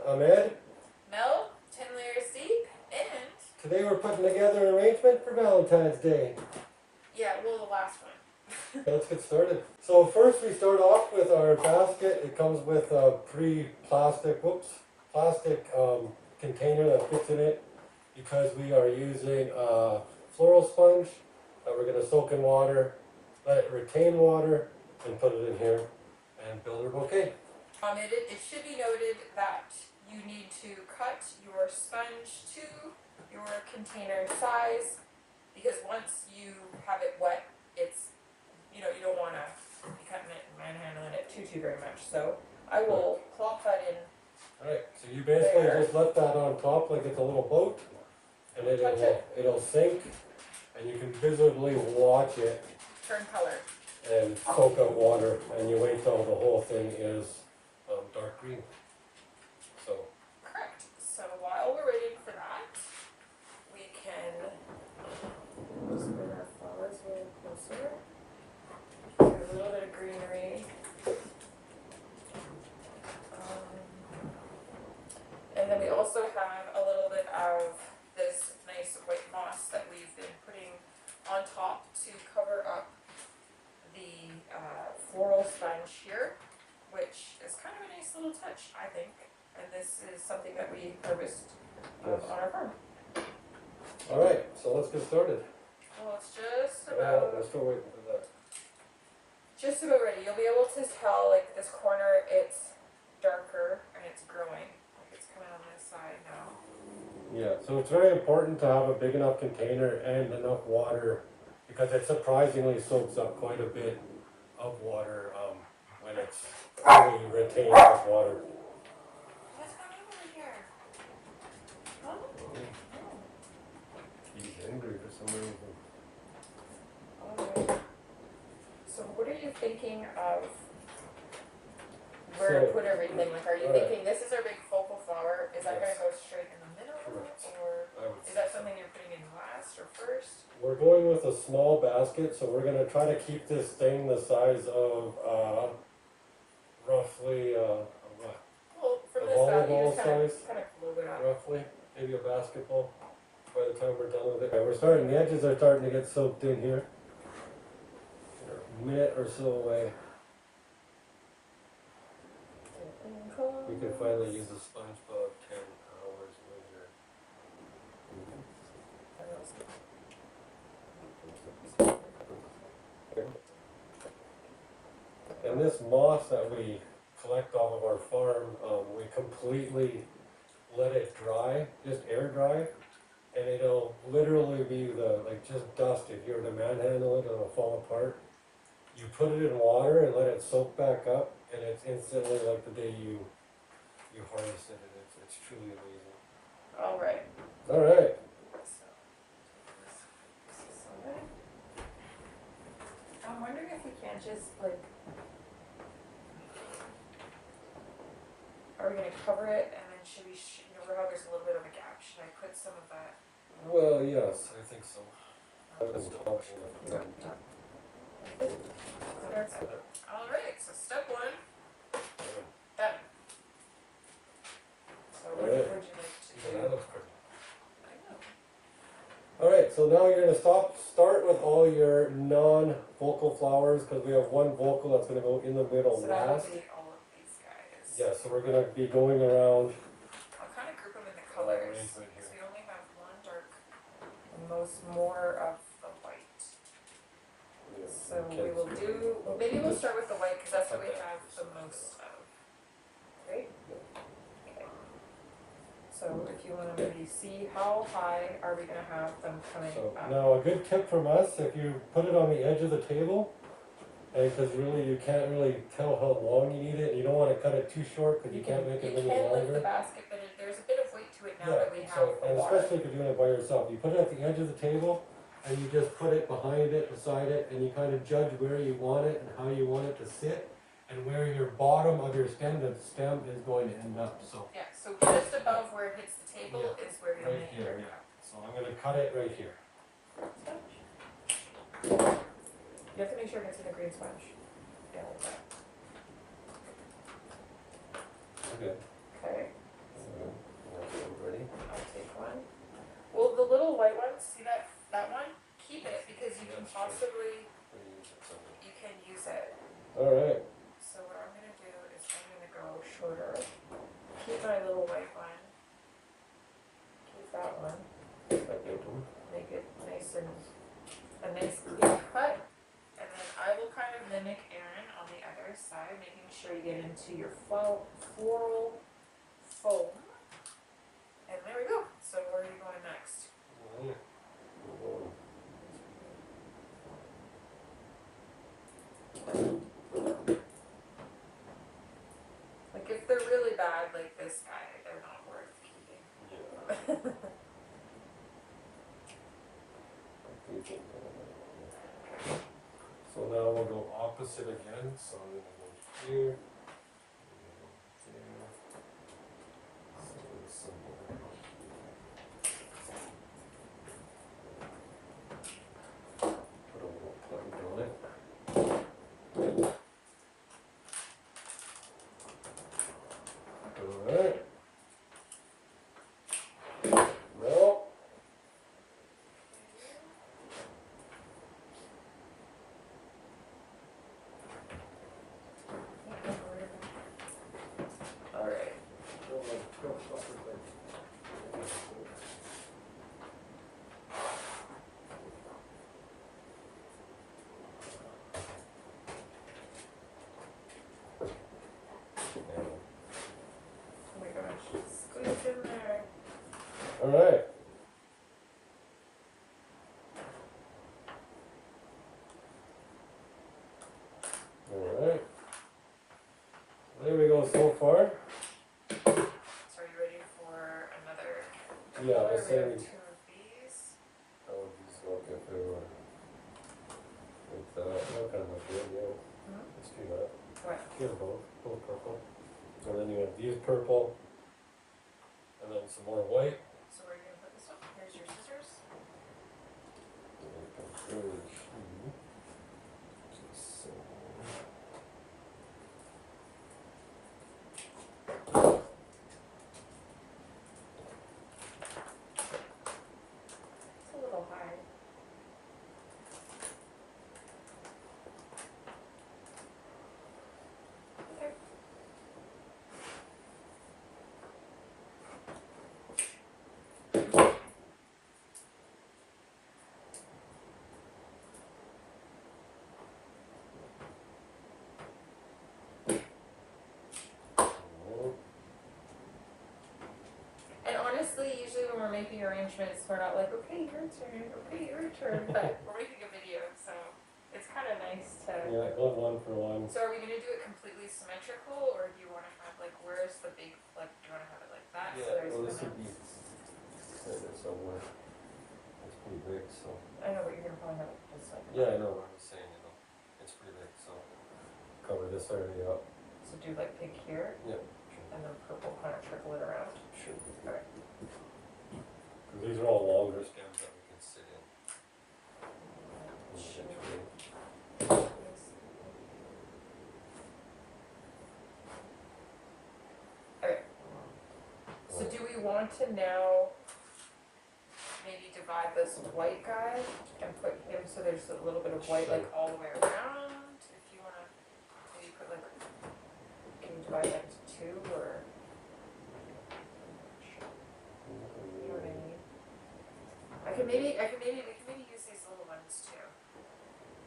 I'm Ed. Mel, 10 Lairs Deep, and... Today we're putting together an arrangement for Valentine's Day. Yeah, well, the last one. Let's get started. So first we start off with our basket. It comes with a plastic container that fits in it because we are using a floral sponge that we're going to soak in water, let it retain water, and put it in here and build our bouquet. It should be noted that you need to cut your sponge to your container size, because once you have it wet, it's, you don't want to be cutting it and manhandling it too very much. So I will plop that in. Alright, so you basically just let that on top like it's a little boat, and it'll sink, and you can visibly watch it Turn color. and soak up water, and you wait till the whole thing is dark green. So Correct. So while we're waiting for that, we can just bring our flowers a little closer. Get a little bit of greenery. And then we also have a little bit of this nice white moss that we've been putting on top to cover up the floral sponge here, which is kind of a nice little touch, I think. And this is something that we harvest on our farm. alright, so let's get started. Well, it's just about We're still waiting for that. ready. You'll be able to tell, like, this corner, it's darker and it's growing. Like, it's coming on this side now. Yeah, so it's very important to have a big enough container and enough water, because it surprisingly soaks up quite a bit of water when it's fully retained with water. What's going on over here? Huh? He's angry for some reason. Alright. So what are you thinking of where to put everything? Like, are you thinking this is our big focal flower? Is that going to go straight in the middle? Correct. Or is that something you're putting in last or first? We're going with a small basket, so we're going to try to keep this thing the size of roughly what? Well, from A this side, you volleyball just size? kind of blow it up. Roughly, maybe a basketball by the time we're done with it. The edges are starting to get soaked in here. We're a minute or so away. We can finally use the sponge about 10 hours later. And this moss that we collect off of our farm, we completely let it dry, just air dry, and it'll literally be just dust. If you were to manhandle it, it'll fall apart. You put it in water and let it soak back up, and it's instantly like the day you harvested it. It's truly amazing. All right. All right. I'm wondering if we can't just, like, are we going to cover it, and then should we, how there's a little bit of a gap, should I put some of that? Well, yes, I think so. All right, so step one, done. So what would you like to do? That looks pretty. I know. Alright, so now you're going to start with all your non-vocal flowers, because we have one vocal that's going to go in the middle So that will last. be all of these guys. Yeah, so we're going to be going around. I'll kind of group them in the colors, because we only have one dark and more of the white. So we will do, maybe we'll start with the white, because that's what we have the most of. Right? Okay. So if you want to maybe see how high are we going to have them coming up? Now a good tip from us, if you put it on the edge of the table, because really you can't really tell how long you need it, you don't want to cut it too short because you can't make it any longer. You can lift longer. the basket, but there's a bit of weight to it now that we have the and water. especially if you're doing it by yourself. You put it at the edge of the table, and you just put it behind it, beside it, and you kind of judge where you want it and how you want it to sit, and where your bottom of your stem is going to end up. So yeah, so just above where it hits the table is where you'll right make here. it. Yeah. So I'm going to cut it right here. You have to make sure it gets in the green sponge. Yeah, like that. Okay. Okay. white ones, see that one? Keep it because you can possibly, you can use it. Alright. So what I'm gonna do is I'm gonna go shorter. Keep my little white one. Keep that one. Make it nice and a nice clean cut. And then I will kind of mimic Aaron on the other side, making sure you get into your floral foam. And there we go. So where are you going next? Like if they're really bad, like this guy, they're not worth keeping. Yeah. So now we'll go opposite again. So I'm gonna go here. There. So somewhere. Put a little plug on it. Alright. No. Alright. Oh my gosh, squeeze in there. Alright. Alright. There we go so far. So are you ready for another? Yeah, I was We have saying, two of these. I would just look if they were like that. That kind of look good, yeah. Hmm? Let's do that. What? Here's both purple. And then you have these purple. And then some more white. So where are you gonna put this one? Here's your scissors. It's a little high. Okay. And honestly, usually when we're making arrangements, we're not like, okay, your turn, but we're making a video, so it's kind of nice to. Yeah, one for one. So are we gonna do it completely symmetrical, or do you want to have like, where's the big, like, do you want to have it like that? So Yeah, there's well, this kind would be set there somewhere. It's pretty big, so. I know, but you're gonna probably have it just like. Yeah, I know. I was saying, it's pretty big, so cover this area up. So do like pink here, Yeah, and then purple kind of trickle it around. sure. Okay. Because these are all longer stems that we can sit in. Sure. Okay. So do we want to now maybe divide this white guy and put him so there's a little bit of white like all the way around? If you want to maybe put like, can you divide that into two or? You know what I mean? We can maybe use these little ones too.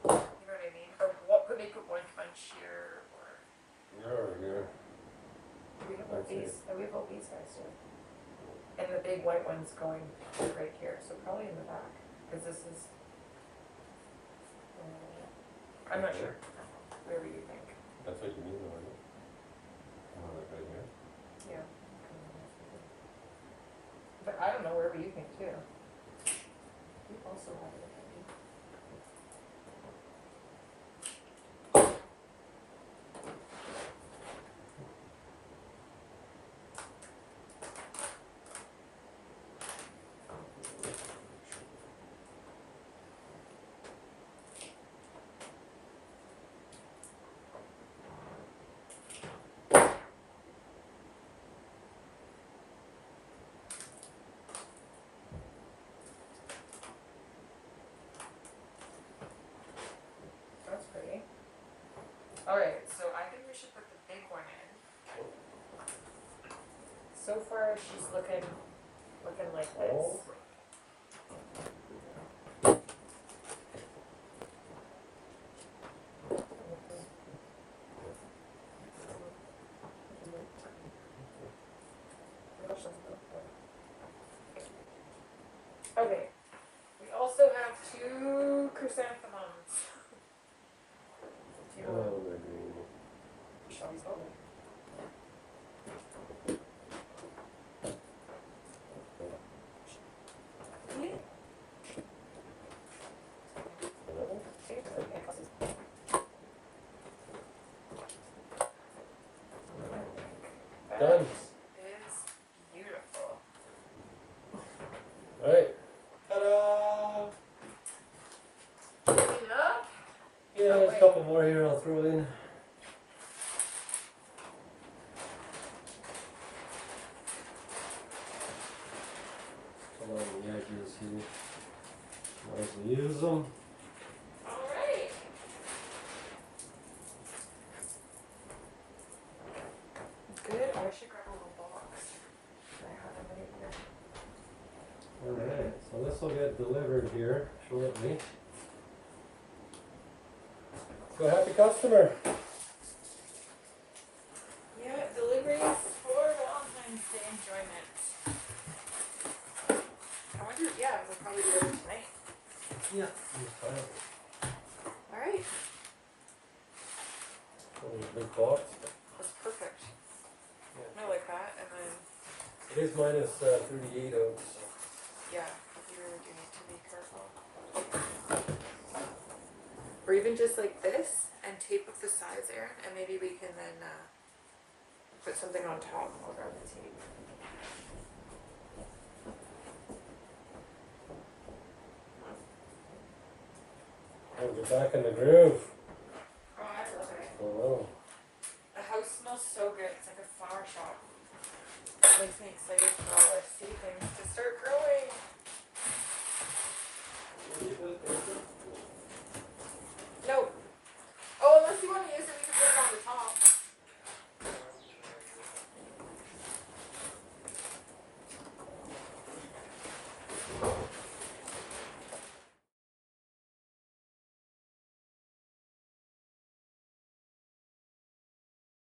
You know what I mean? Or what, could maybe put one bunch here or? You're over here. We have both these, we have both these guys too. And the big white one's going right here, so probably in the back, because this is, I'm not sure, whatever you think. That's what you mean, though, right? Like right here. Yeah. But I don't know, wherever you think too. You also have it. so far she's looking like this. Oh. Okay. We also have 2 chrysanthemums. Do you want Oh, they're green. shall we go? Done. Is beautiful. Alright. Ta-da! Clean up. Yeah, there's a couple more here I'll throw in. Along the edges here. Might as well use them. Alright. Good. I should grab a little box. I have them right here. Alright, so this will get delivered here shortly. So happy customer! Yeah, deliveries for Valentine's Day enjoyment. I wonder, yeah, we'll probably deliver tonight. Yeah. Alright. Big box. That's perfect. Yeah. I like that, and then, It is minus 38 out, so. yeah, you really do need to be careful. Or even just like this, and tape up the sides, Erin, and maybe we can then put something on top. I'll grab the tape. Oh, get back in the groove. Oh, I love it. Oh no. The house smells so good. It's like a flower shop. Makes me excited for all our seedlings to start